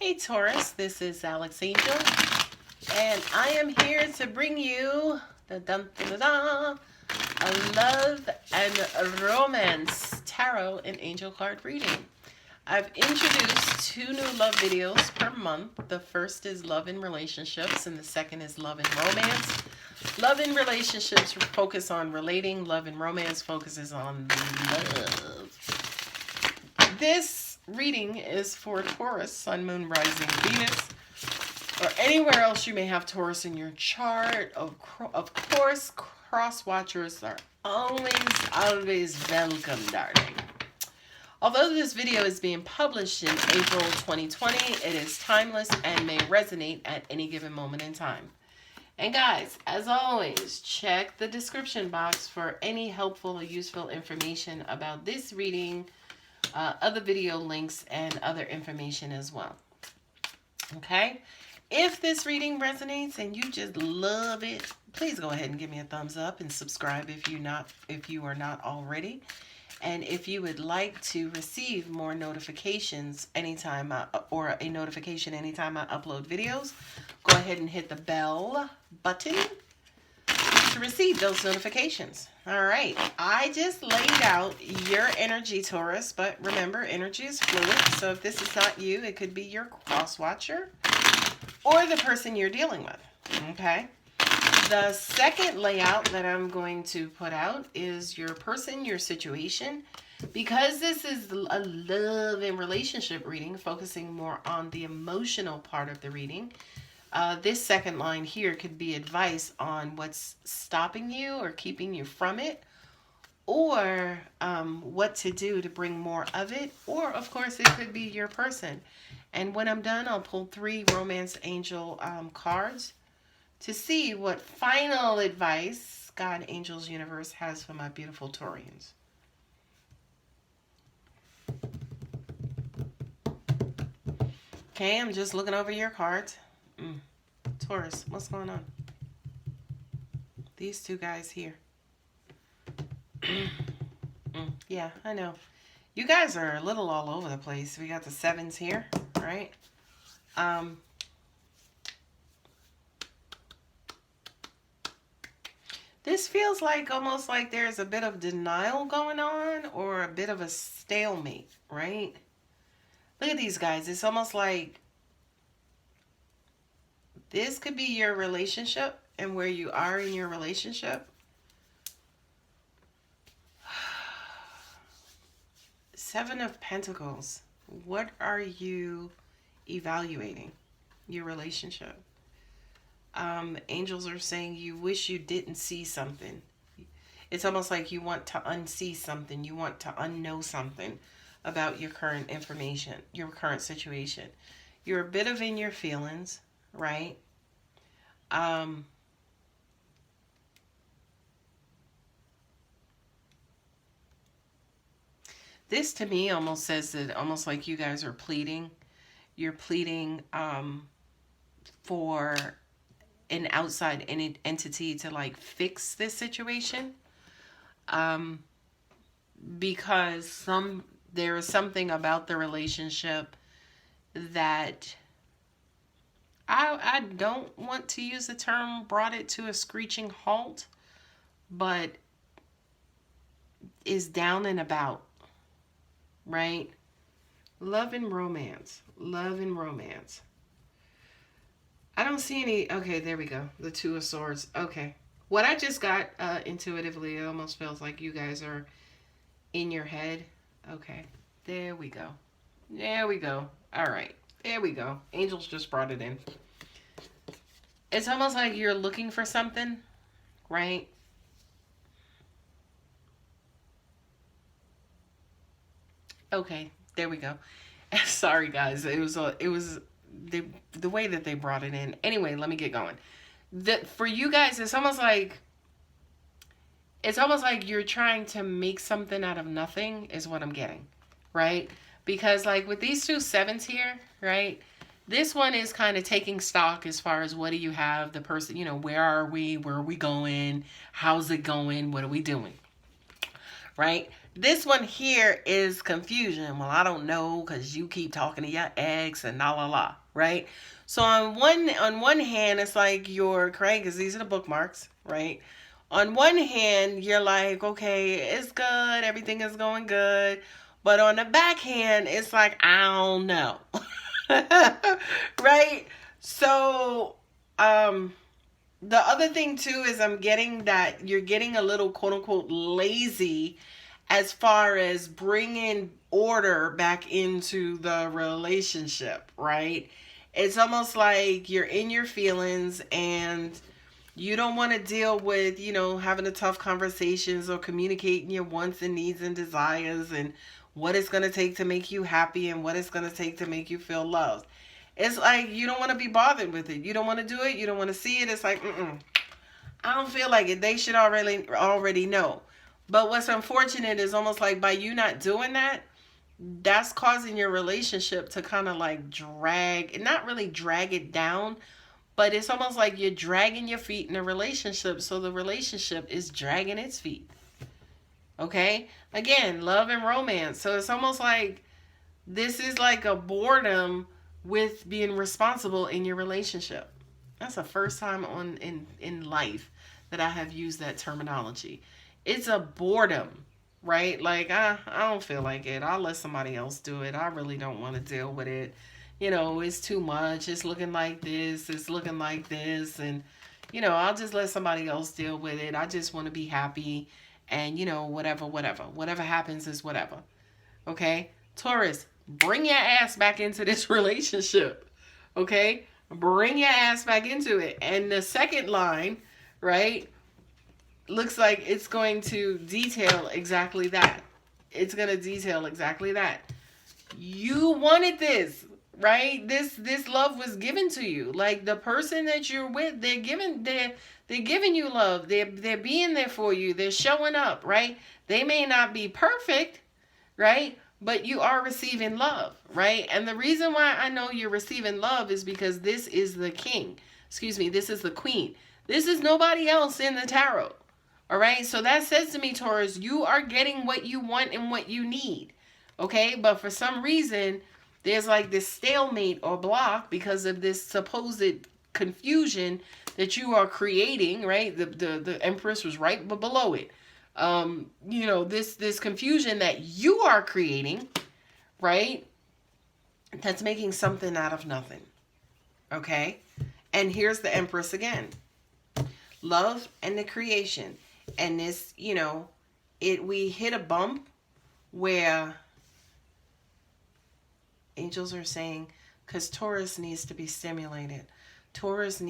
Hey Taurus, this is Alex Angel, and I am here to bring you a love and romance tarot and angel card reading. I've introduced 2 new love videos per month. The first is love and relationships, and the second is love and romance. Love and relationships focus on relating. Love and romance focuses on love. This reading is for Taurus, Sun, Moon, Rising, Venus, or anywhere else you may have Taurus in your chart. Of course, cross watchers are always welcome, darling. Although this video is being published in April 2020, it is timeless and may resonate at any given moment in time. And guys, as always, check the description box for any helpful or useful information about this reading, other video links, and other information as well. Okay? If this reading resonates and you just love it, please go ahead and give me a thumbs up and subscribe if you are not already. And if you would like to receive more notifications anytime or a notification anytime I upload videos, go ahead and hit the bell button to receive those notifications. All right, I just laid out your energy, Taurus, but remember, energy is fluid. So if this is not you, it could be your cross watcher or the person you're dealing with. Okay. The second layout that I'm going to put out is your person, your situation. Because this is a love and relationship reading, focusing more on the emotional part of the reading, this second line here could be advice on what's stopping you or keeping you from it, or what to do to bring more of it, or of course it could be your person. And when I'm done, I'll pull 3 romance angel cards to see what final advice God, angels, universe has for my beautiful Taurians. Okay, I'm just looking over your cards. Taurus, what's going on? These 2 guys here. Yeah, I know. You guys are a little all over the place. We got the 7s here, right? This feels like almost like there's a bit of denial going on or a bit of a stalemate, right? Look at these guys. It's almost like this could be your relationship and where you are in your relationship. 7 of Pentacles. What are you evaluating? Your relationship. Angels are saying you wish you didn't see something. It's almost like you want to unsee something. You want to unknow something about your current information, your current situation. You're a bit of in your feelings, right? This to me almost says that almost like you guys are pleading. You're pleading for an outside entity to like fix this situation, because there is something about the relationship that I don't want to use the term brought it to a screeching halt, but is down and about, right? Love and romance. Love and romance. I don't see any. Okay, there we go. The 2 of Swords. Okay. What I just got intuitively, it almost feels like you guys are in your head. Okay. There we go. There we go. All right. There we go. Angels just brought it in. It's almost like you're looking for something, right? Okay. There we go. Sorry, guys. It was the way that they brought it in. Anyway, let me get going. For you guys, it's almost like you're trying to make something out of nothing is what I'm getting, right? Because like with these 2 7s here, right? This one is kind of taking stock as far as what do you have, the person, where are we going, how's it going, what are we doing, right? This one here is confusion. Well, I don't know because you keep talking to your ex and la la la, right? So on one hand, it's like you're crying because these are the bookmarks, right? On one hand, you're like, okay, it's good, everything is going good, but on the back hand, it's like I don't know, right? So, the other thing too is I'm getting that you're getting a little quote unquote lazy as far as bringing order back into the relationship, right? It's almost like you're in your feelings and you don't want to deal with, having the tough conversations or communicating your wants and needs and desires and what it's going to take to make you happy and what it's going to take to make you feel loved. It's like you don't want to be bothered with it. You don't want to do it. You don't want to see it. It's like, I don't feel like it. They should already know. But what's unfortunate is almost like by you not doing that, that's causing your relationship to kind of like not really drag it down, but it's almost like you're dragging your feet in a relationship, so the relationship is dragging its feet. Okay? Again, love and romance. So it's almost like this is like a boredom with being responsible in your relationship. That's the first time in life that I have used that terminology. It's a boredom, right? Like I don't feel like it. I'll let somebody else do it. I really don't want to deal with it. It's too much. It's looking like this. It's looking like this, and I'll just let somebody else deal with it. I just want to be happy, and whatever happens is whatever. Okay, Taurus, bring your ass back into this relationship. Okay, bring your ass back into it. And the second line, right, looks like it's going to detail exactly that. It's going to detail exactly that. You wanted this, right? This love was given to you. Like the person that you're with, they're giving you love. They're being there for you. They're showing up, right? They may not be perfect, right? But you are receiving love, right? And the reason why I know you're receiving love is because this is the king. Excuse me, this is the queen. This is nobody else in the tarot. All right? So that says to me, Taurus, you are getting what you want and what you need. Okay? But for some reason, there's like this stalemate or block because of this supposed confusion that you are creating, right? The Empress was right below it. This confusion that you are creating, right? That's making something out of nothing. Okay? And here's the Empress again. Love and the creation. And this, we hit a bump where angels are saying, because Taurus needs to be stimulated. Taurus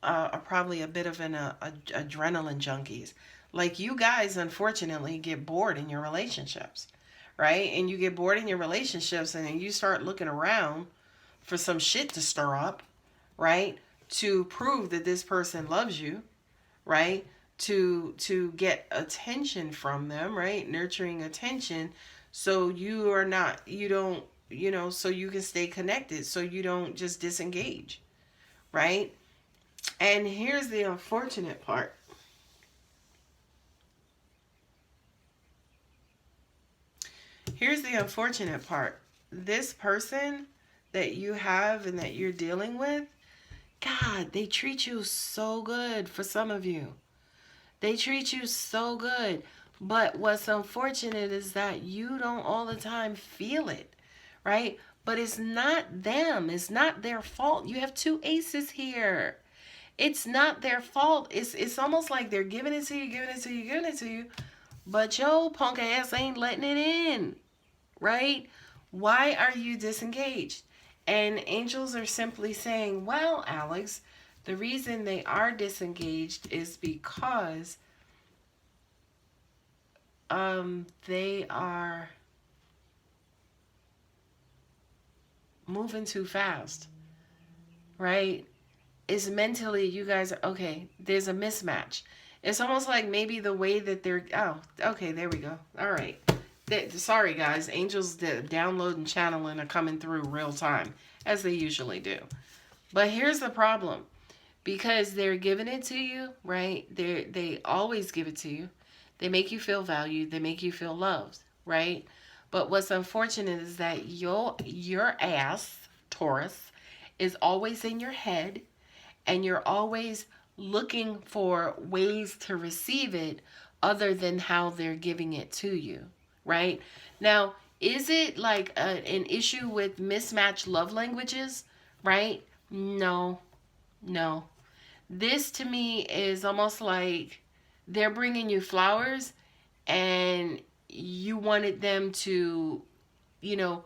are probably a bit of an adrenaline junkies. Like you guys, unfortunately, get bored in your relationships, right? And you get bored in your relationships and then you start looking around for some shit to stir up, right? To prove that this person loves you, right? To get attention from them, right? Nurturing attention. So so you can stay connected. So you don't just disengage, right? And here's the unfortunate part. Here's the unfortunate part. This person that you have and that you're dealing with, God, they treat you so good for some of you. They treat you so good. But what's unfortunate is that you don't all the time feel it, right? But it's not them. It's not their fault. You have two aces here. It's not their fault. It's almost like they're giving it to you, giving it to you, giving it to you. But your punk ass ain't letting it in, right? Why are you disengaged? And angels are simply saying, well, Alex, the reason they are disengaged is because they are moving too fast, right? It's mentally, you guys are, okay, there's a mismatch. It's almost like maybe the way that they're, oh, okay, there we go. All right. Sorry, guys. Angels download and channeling are coming through real time, as they usually do. But here's the problem. Because they're giving it to you, right? They always give it to you. They make you feel valued. They make you feel loved, right? But what's unfortunate is that your ass, Taurus, is always in your head, and you're always looking for ways to receive it other than how they're giving it to you, right? Now, is it like an issue with mismatched love languages, right? No, no. This to me is almost like they're bringing you flowers and you wanted them to, you know,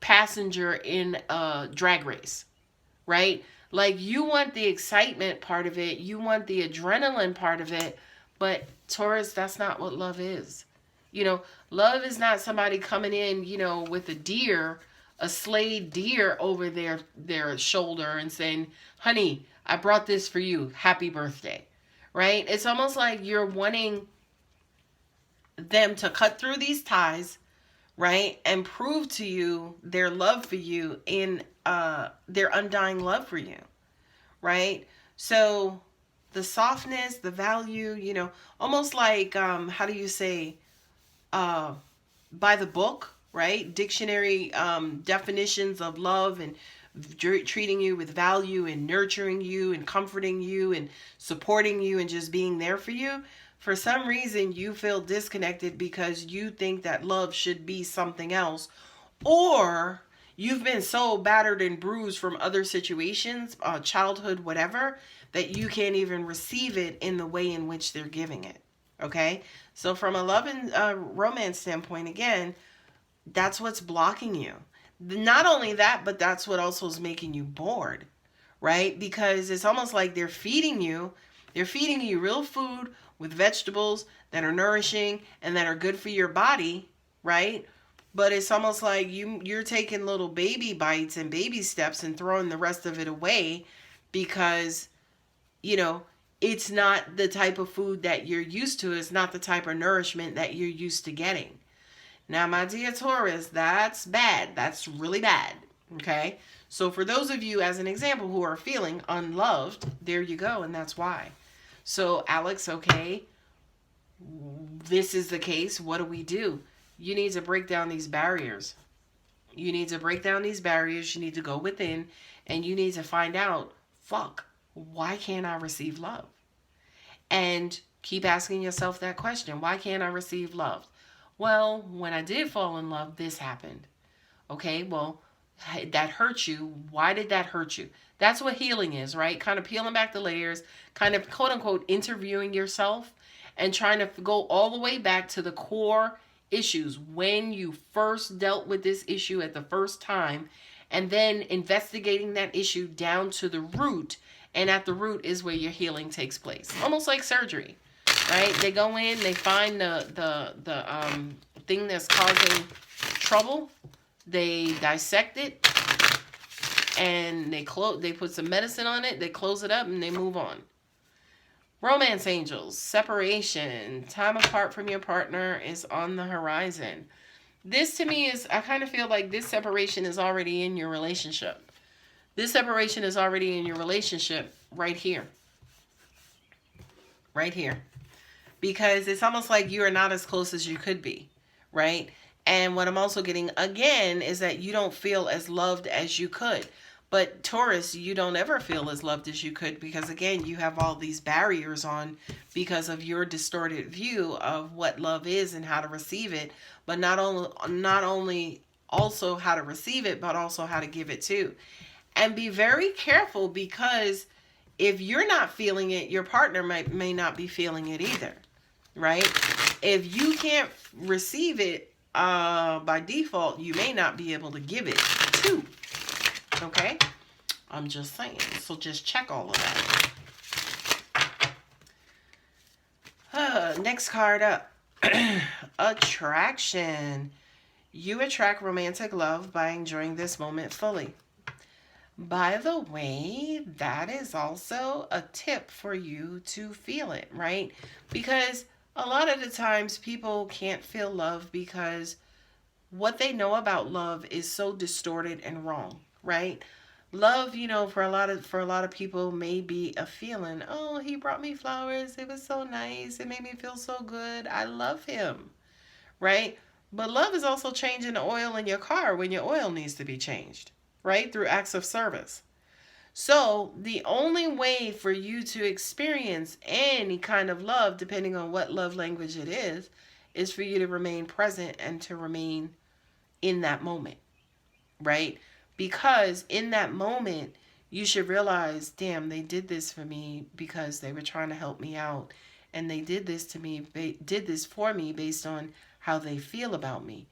passenger in a drag race, right? Like you want the excitement part of it, you want the adrenaline part of it, but Taurus, that's not what love is. You know, love is not somebody coming in, you know, with a deer, a slayed deer over their shoulder and saying, "Honey, I brought this for you. Happy birthday." Right? It's almost like you're wanting them to cut through these ties, right? And prove to you their love for you in their undying love for you, right? So the softness, the value, you know, almost like how do you say by the book, right? Dictionary definitions of love and treating you with value and nurturing you and comforting you and supporting you and just being there for you. For some reason, you feel disconnected because you think that love should be something else, or you've been so battered and bruised from other situations, childhood, whatever, that you can't even receive it in the way in which they're giving it. Okay? So from a love and romance standpoint, again, that's what's blocking you. Not only that, but that's what also is making you bored, right? Because it's almost like they're feeding you real food with vegetables that are nourishing and that are good for your body, right? But it's almost like you're taking little baby bites and baby steps and throwing the rest of it away because, you know, it's not the type of food that you're used to. It's not the type of nourishment that you're used to getting. Now, my dear Taurus, that's bad. That's really bad. Okay? So for those of you, as an example, who are feeling unloved, there you go, and that's why. So, Alex, okay, this is the case. What do we do? You need to break down these barriers. You need to break down these barriers. You need to go within, and you need to find out, fuck, why can't I receive love? And keep asking yourself that question. Why can't I receive love? Well, when I did fall in love, this happened. Okay, well, that hurt you. Why did that hurt you? That's what healing is, right? Kind of peeling back the layers, kind of quote unquote interviewing yourself and trying to go all the way back to the core issues when you first dealt with this issue at the first time, and then investigating that issue down to the root. And at the root is where your healing takes place. Almost like surgery, right? They go in, they find the thing that's causing trouble, they dissect it, and they put some medicine on it, they close it up, and they move on. Romance angels, separation, time apart from your partner is on the horizon. This to me is, I kind of feel like this separation is already in your relationship. This separation is already in your relationship right here. Right here. Because it's almost like you are not as close as you could be, right? And what I'm also getting again is that you don't feel as loved as you could. But Taurus, you don't ever feel as loved as you could because again, you have all these barriers on because of your distorted view of what love is and how to receive it. But not only also how to receive it, but also how to give it too. And be very careful because if you're not feeling it, your partner may not be feeling it either, right? If you can't receive it by default, you may not be able to give it too. Okay? I'm just saying. So just check all of that. Next card up. Attraction. You attract romantic love by enjoying this moment fully. By the way, that is also a tip for you to feel it, right? Because a lot of the times people can't feel love because what they know about love is so distorted and wrong, right? Love, you know, for a lot of people may be a feeling. Oh, he brought me flowers. It was so nice. It made me feel so good. I love him, right? But love is also changing the oil in your car when your oil needs to be changed, right? Through acts of service. So, the only way for you to experience any kind of love, depending on what love language it is for you to remain present and to remain in that moment, right? Because in that moment, you should realize, damn, they did this for me because they were trying to help me out. And they did this to me, did this for me based on how they feel about me.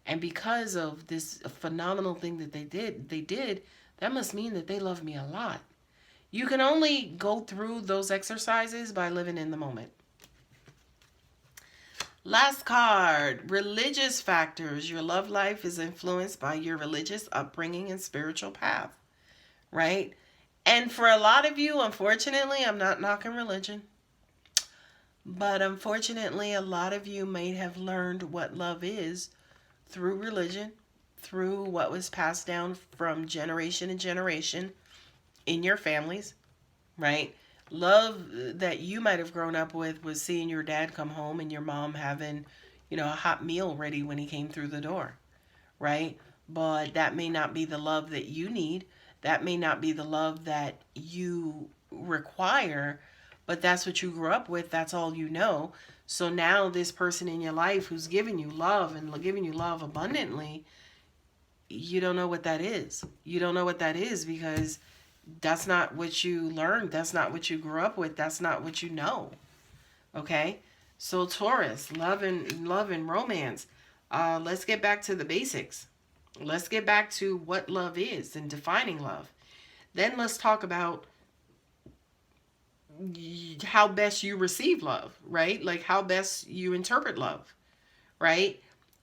And because of this phenomenal thing that they did, that must mean that they love me a lot. You can only go through those exercises by living in the moment. Last card, religious factors. Your love life is influenced by your religious upbringing and spiritual path, right? And for a lot of you, unfortunately, I'm not knocking religion, but unfortunately, a lot of you may have learned what love is through religion, through what was passed down from generation to generation in your families, right? Love that you might have grown up with was seeing your dad come home and your mom having, a hot meal ready when he came through the door, right? But that may not be the love that you need. That may not be the love that you require, but that's what you grew up with. That's all you know. So now this person in your life who's giving you love and giving you love abundantly, you don't know what that is. You don't know what that is because that's not what you learned. That's not what you grew up with. That's not what you know. Okay? So Taurus, love and romance. Let's get back to the basics. Let's get back to what love is and defining love. Then let's talk about how best you receive love, right? Like how best you interpret love, right?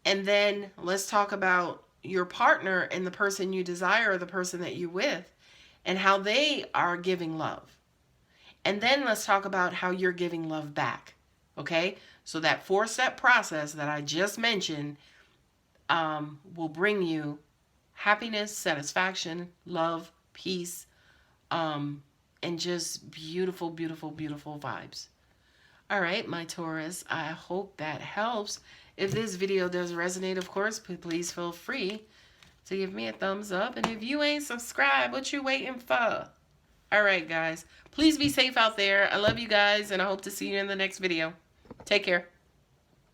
And then let's talk about your partner and the person you desire or the person that you're with and how they are giving love. And then let's talk about how you're giving love back. Okay? So that 4-step process that I just mentioned will bring you happiness, satisfaction, love, peace, and just beautiful, beautiful, beautiful vibes. All right, my Taurus, I hope that helps. If this video does resonate, of course, please feel free to give me a thumbs up. And if you ain't subscribed, what you waiting for? All right, guys. Please be safe out there. I love you guys, and I hope to see you in the next video. Take care.